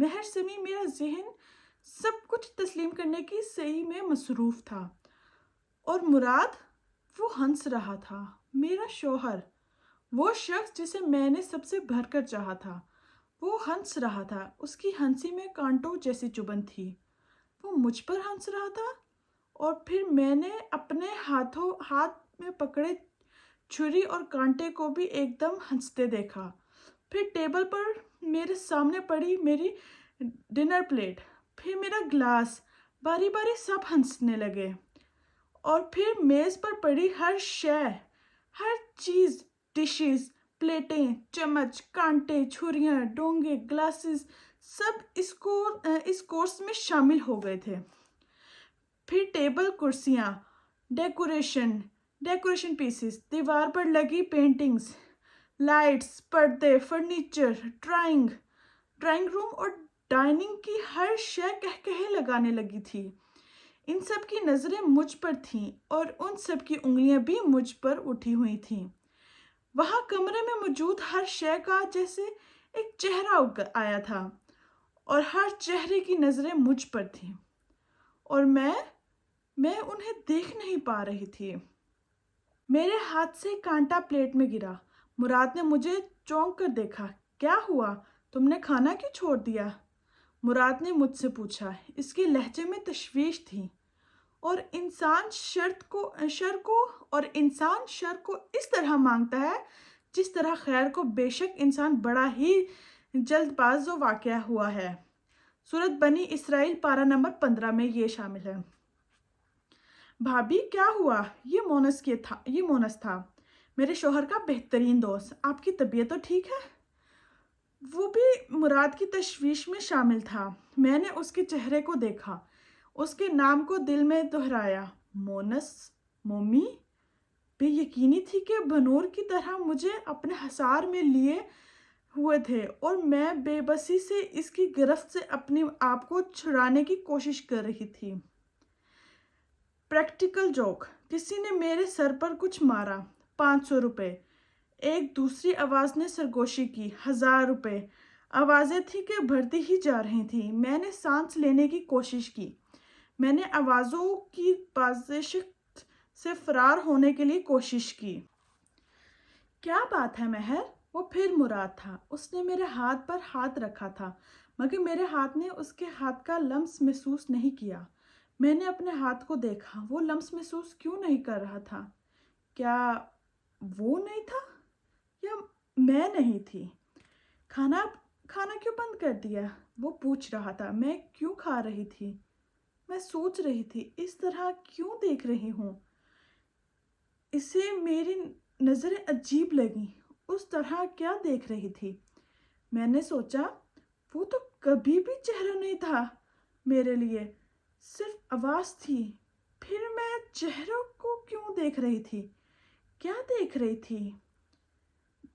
مہر سمیع میرا ذہن سب کچھ تسلیم کرنے کی سعی میں مصروف تھا، اور مراد وہ ہنس رہا تھا، میرا شوہر، وہ شخص جسے میں نے سب سے بڑھ کر چاہا تھا، وہ ہنس رہا تھا۔ اس کی ہنسی میں کانٹوں جیسی چبھن تھی۔ وہ مجھ پر ہنس رہا تھا، اور پھر میں نے اپنے ہاتھ میں پکڑے چھری اور کانٹے کو بھی ایک دم ہنستے دیکھا۔ پھر ٹیبل پر میرے سامنے پڑی میری ڈنر پلیٹ، پھر میرا گلاس، باری باری سب ہنسنے لگے۔ اور پھر میز پر پڑی ہر شے، ہر چیز، ڈشز، پلیٹیں، چمچ، کانٹے، چھریاں، ڈونگے، گلاسز، سب اس کورس میں شامل ہو گئے تھے۔ پھر ٹیبل، کرسیاں، ڈیکوریشن پیسز، دیوار پر لگی پینٹنگز، لائٹس، پردے، فرنیچر، ڈرائنگ روم اور ڈائننگ کی ہر شے کہکہے لگانے لگی تھی۔ ان سب کی نظریں مجھ پر تھیں، اور ان سب کی انگلیاں بھی مجھ پر اٹھی ہوئی تھیں۔ وہاں کمرے میں موجود ہر شے کا جیسے ایک چہرہ آیا تھا، اور ہر چہرے کی نظریں مجھ پر تھیں، اور میں انہیں دیکھ نہیں پا رہی تھی۔ میرے ہاتھ سے کانٹا پلیٹ میں گرا۔ مراد نے مجھے چونک کر دیکھا۔ کیا ہوا؟ تم نے کھانا کیوں چھوڑ دیا؟ مراد نے مجھ سے پوچھا۔ اس کے لہجے میں تشویش تھی۔ اور انسان شر کو اس طرح مانگتا ہے جس طرح خیر کو۔ بے شک انسان بڑا ہی جلد باز واقع ہوا ہے۔ سورۃ بنی اسرائیل پارہ نمبر 15 میں یہ شامل ہے۔ بھابی کیا ہوا؟ یہ مونس تھا، میرے شوہر کا بہترین دوست۔ آپ کی طبیعت تو ٹھیک ہے؟ وہ بھی مراد کی تشویش میں شامل تھا۔ میں نے اس کے چہرے کو دیکھا، اس کے نام کو دل میں دہرایا، مونس۔ مومی بے یقینی تھی کہ بنور کی طرح مجھے اپنے حصار میں لیے ہوئے تھے، اور میں بے بسی سے اس کی گرفت سے اپنے آپ کو چھڑانے کی کوشش کر رہی تھی۔ Practical joke. کسی نے میرے سر پر کچھ مارا۔ 500 روپے۔ ایک دوسری آواز نے سرگوشی کی۔ 1000 روپے۔ آوازیں تھیں کہ بڑھتی ہی جا رہی تھیں۔ میں نے سانس لینے کی کوشش کی۔ میں نے آوازوں کی بازشت سے فرار ہونے کے لیے کوشش کی۔ کیا بات ہے مہر؟ وہ پھر مراد تھا۔ اس نے میرے ہاتھ پر ہاتھ رکھا تھا، مگر میرے ہاتھ نے اس کے ہاتھ کا لمس محسوس نہیں کیا۔ میں نے اپنے ہاتھ کو دیکھا۔ وہ لمس محسوس کیوں نہیں کر رہا تھا؟ کیا وہ نہیں تھا، یا میں نہیں تھی؟ کھانا کیوں بند کر دیا؟ وہ پوچھ رہا تھا۔ میں کیوں کھا رہی تھی؟ میں سوچ رہی تھی، اس طرح کیوں دیکھ رہی ہوں؟ اسے میری نظریں عجیب لگیں۔ اس طرح کیا دیکھ رہی تھی؟ میں نے سوچا، وہ تو کبھی بھی چہرہ نہیں تھا میرے لیے، صرف آواز تھی۔ پھر میں چہروں کو کیوں دیکھ رہی تھی؟ کیا دیکھ رہی تھی؟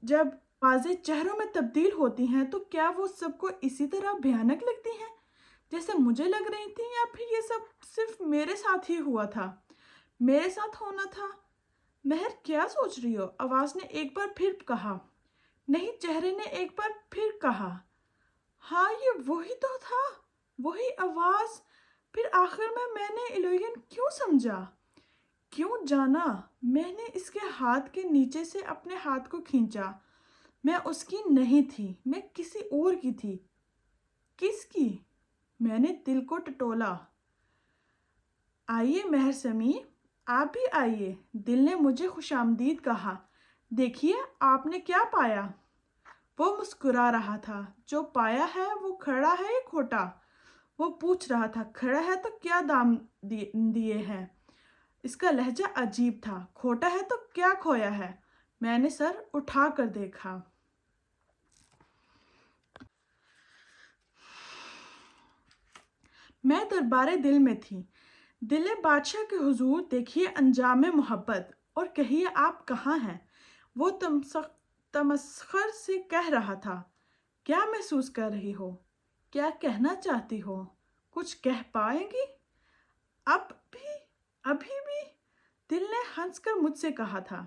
جب آوازیں چہروں میں تبدیل ہوتی ہیں تو کیا وہ سب کو اسی طرح بھیانک لگتی ہیں جیسے مجھے لگ رہی تھی، یا پھر یہ سب صرف میرے ساتھ ہی ہوا تھا، میرے ساتھ ہونا تھا؟ مہر کیا سوچ رہی ہو؟ آواز نے ایک بار پھر کہا۔ نہیں، چہرے نے ایک بار پھر کہا۔ ہاں، یہ وہی تو تھا، وہی آواز۔ پھر آخر میں نے ایلوین کیوں سمجھا، کیوں جانا؟ میں نے اس کے ہاتھ کے نیچے سے اپنے ہاتھ کو کھینچا۔ میں اس کی نہیں تھی، میں کسی اور کی تھی۔ کس کی؟ میں نے دل کو ٹٹولا۔ آئیے مہر سمیع، آپ بھی آئیے، دل نے مجھے خوش آمدید کہا۔ دیکھیے آپ نے کیا پایا۔ وہ مسکرا رہا تھا۔ جو پایا ہے وہ کھڑا ہے یا کھوٹا؟ وہ پوچھ رہا تھا۔ کھڑا ہے تو کیا دام دیے ہیں؟ اس کا لہجہ عجیب تھا۔ کھوٹا ہے تو کیا کھویا ہے؟ میں نے سر اٹھا کر دیکھا۔ میں دربارے دل میں تھی۔ دل بادشاہ کے حضور دیکھیے انجام محبت، اور کہیے آپ کہاں ہیں؟ وہ تمسخر سے کہہ رہا تھا۔ کیا محسوس کر رہی ہو؟ کیا کہنا چاہتی ہو؟ کچھ کہہ پائیں گی؟ ابھی بھی؟ دل نے ہنس کر مجھ سے کہا تھا،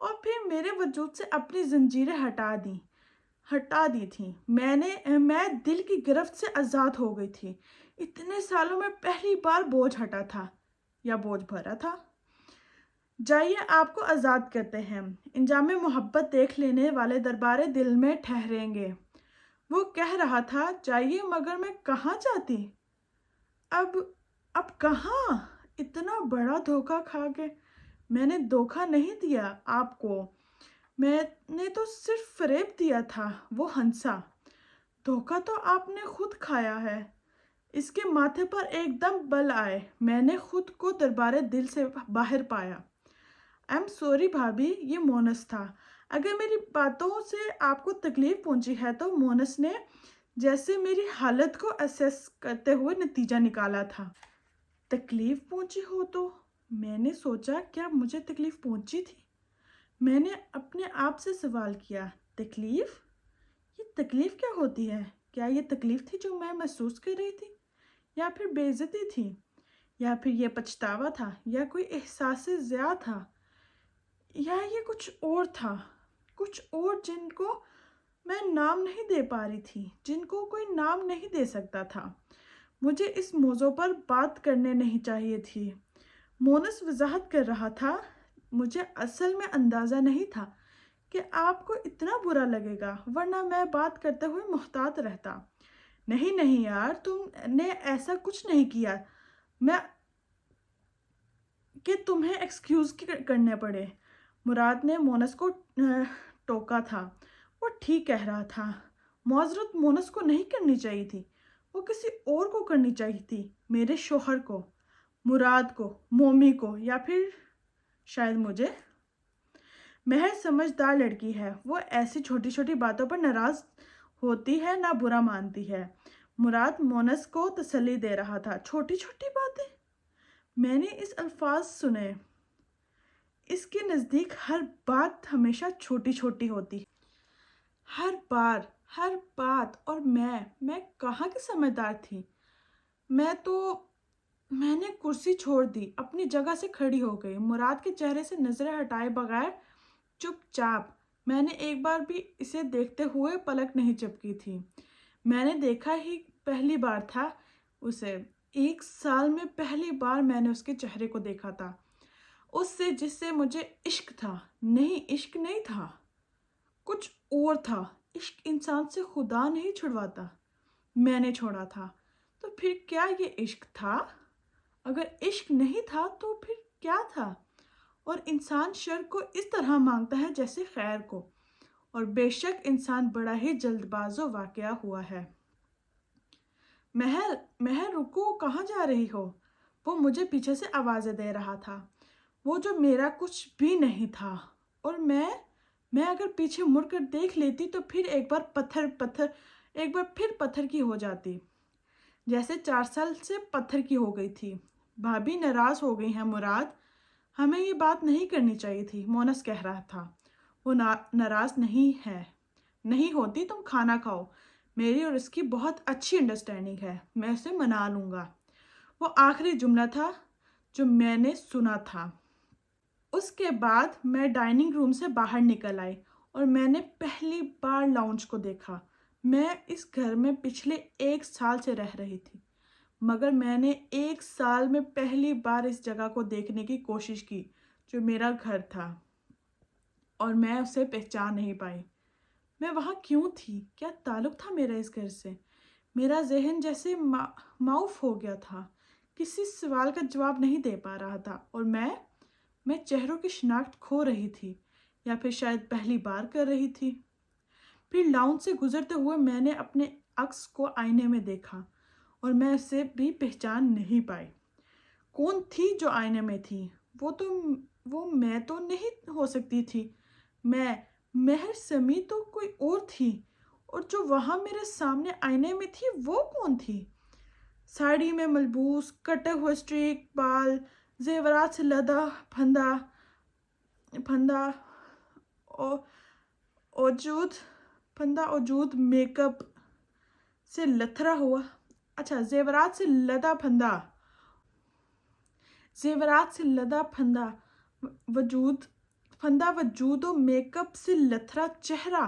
اور پھر میرے وجود سے اپنی زنجیریں ہٹا دیں۔ ہٹا دی تھیں۔ میں دل کی گرفت سے آزاد ہو گئی تھی۔ اتنے سالوں میں پہلی بار بوجھ ہٹا تھا یا بوجھ بھرا تھا۔ جائیے آپ کو آزاد کرتے ہیں۔ انجام محبت دیکھ لینے والے دربار دل میں ٹھہریں گے۔ وہ کہہ رہا تھا جائیے، مگر میں کہاں جاتی؟ اب کہاں؟ اتنا بڑا دھوکہ کھا کے۔ میں نے دھوکہ نہیں دیا آپ کو، میں نے تو صرف فریب دیا تھا۔ وہ ہنسا۔ دھوکہ تو آپ نے خود کھایا ہے۔ اس کے ماتھے پر ایک دم بل آئے۔ میں نے خود کو دربار دل سے باہر پایا۔ I'm sorry بھابھی، یہ مونس تھا۔ اگر میری باتوں سے آپ کو تکلیف پہنچی ہے تو مونس نے جیسے میری حالت کو اسیس کرتے ہوئے نتیجہ نکالا تھا۔ تکلیف پہنچی ہو تو؟ میں نے سوچا کیا مجھے تکلیف پہنچی تھی؟ میں نے اپنے آپ سے سوال کیا، تکلیف؟ یہ تکلیف کیا ہوتی ہے؟ کیا یہ تکلیف تھی جو میں محسوس کر رہی تھی، یا پھر بے عزتی تھی، یا پھر یہ پچھتاوا تھا، یا کوئی احساس ضیاع تھا، یا یہ کچھ اور تھا؟ کچھ اور جن کو میں نام نہیں دے پا رہی تھی، جن کو کوئی نام نہیں دے سکتا تھا۔ مجھے اس موضوع پر بات کرنے نہیں چاہیے تھی۔ مونس وضاحت کر رہا تھا، مجھے اصل میں اندازہ نہیں تھا کہ آپ کو اتنا برا لگے گا، ورنہ میں بات کرتے ہوئے محتاط رہتا۔ نہیں یار، تم نے ایسا کچھ نہیں کیا میں کہ تمہیں ایکسکیوز کرنے پڑے۔ مراد نے مونس کو ٹوکا تھا۔ وہ ٹھیک کہہ رہا تھا۔ معذرت مونس کو نہیں کرنی چاہیے تھی، وہ کسی اور کو کرنی چاہیے تھی، میرے شوہر کو، مراد کو، مومی کو، یا پھر شاید مجھے۔ مہر سمجھدار لڑکی ہے، وہ ایسی چھوٹی چھوٹی باتوں پر ناراض ہوتی ہے، نہ برا مانتی ہے۔ مراد مونس کو تسلی دے رہا تھا۔ چھوٹی چھوٹی باتیں؟ میں نے اس الفاظ سنے۔ اس کے نزدیک ہر بات ہمیشہ چھوٹی چھوٹی ہوتی ہے۔ ہر بار، ہر بات۔ اور میں کہاں کی سمجھدار تھی؟ میں نے کرسی چھوڑ دی، اپنی جگہ سے کھڑی ہو گئی، مراد کے چہرے سے نظریں ہٹائے بغیر چپ چاپ۔ میں نے ایک بار بھی اسے دیکھتے ہوئے پلک نہیں جھپکی تھی۔ میں نے دیکھا ہی پہلی بار تھا اسے۔ 1 سال میں پہلی بار میں نے اس کے چہرے کو دیکھا تھا، اس سے جس سے مجھے عشق تھا۔ نہیں، عشق نہیں تھا، کچھ اور تھا۔ عشق انسان سے خدا نہیں چھڑواتا، میں نے چھوڑا تھا۔ تو پھر کیا یہ عشق تھا؟ اگر عشق نہیں تھا تو پھر کیا تھا؟ اور انسان شر کو اس طرح مانگتا ہے جیسے خیر کو، اور بے شک انسان بڑا ہی جلد باز و واقعہ ہوا ہے۔ مہر رکو، کہاں جا رہی ہو؟ وہ مجھے پیچھے سے آوازیں دے رہا تھا، وہ جو میرا کچھ بھی نہیں تھا۔ اور میں اگر پیچھے مڑ کر دیکھ لیتی تو پھر ایک بار پھر پتھر کی ہو جاتی، جیسے 4 سال سے پتھر کی ہو گئی تھی۔ بھابھی ناراض ہو گئی ہیں مراد، ہمیں یہ بات نہیں کرنی چاہیے تھی، مونس کہہ رہا تھا۔ وہ ناراض نہیں ہوتی، تم کھانا کھاؤ، میری اور اس کی بہت اچھی انڈرسٹینڈنگ ہے، میں اسے منا لوں گا۔ وہ آخری جملہ تھا جو میں نے سنا تھا۔ اس کے بعد میں ڈائننگ روم سے باہر نکل آئی اور میں نے پہلی بار لاؤنج کو دیکھا۔ میں اس گھر میں پچھلے 1 سال سے رہ رہی تھی، مگر میں نے 1 سال میں پہلی بار اس جگہ کو دیکھنے کی کوشش کی جو میرا گھر تھا، اور میں اسے پہچان نہیں پائی۔ میں وہاں کیوں تھی؟ کیا تعلق تھا میرا اس گھر سے؟ میرا ذہن جیسے معاف ہو گیا تھا، کسی سوال کا جواب نہیں دے پا رہا تھا، اور میں چہروں کی شناخت کھو رہی تھی، یا پھر شاید پہلی بار کر رہی تھی۔ پھر لاؤنج سے گزرتے ہوئے میں نے اپنے عکس کو آئینے میں دیکھا، اور میں اسے بھی پہچان نہیں پائی۔ کون تھی جو آئینے میں تھی؟ وہ میں تو نہیں ہو سکتی تھی۔ مہر سمیع تو کوئی اور تھی، اور جو وہاں میرے سامنے آئینے میں تھی وہ کون تھی؟ ساڑی میں ملبوس، کٹے ہوئے اسٹریک بال، زیورات سے لدا پھندا وجود، میک اپ سے لتھڑا ہوا، زیورات سے لدا پھندا وجود و میک اپ سے لتھڑا چہرہ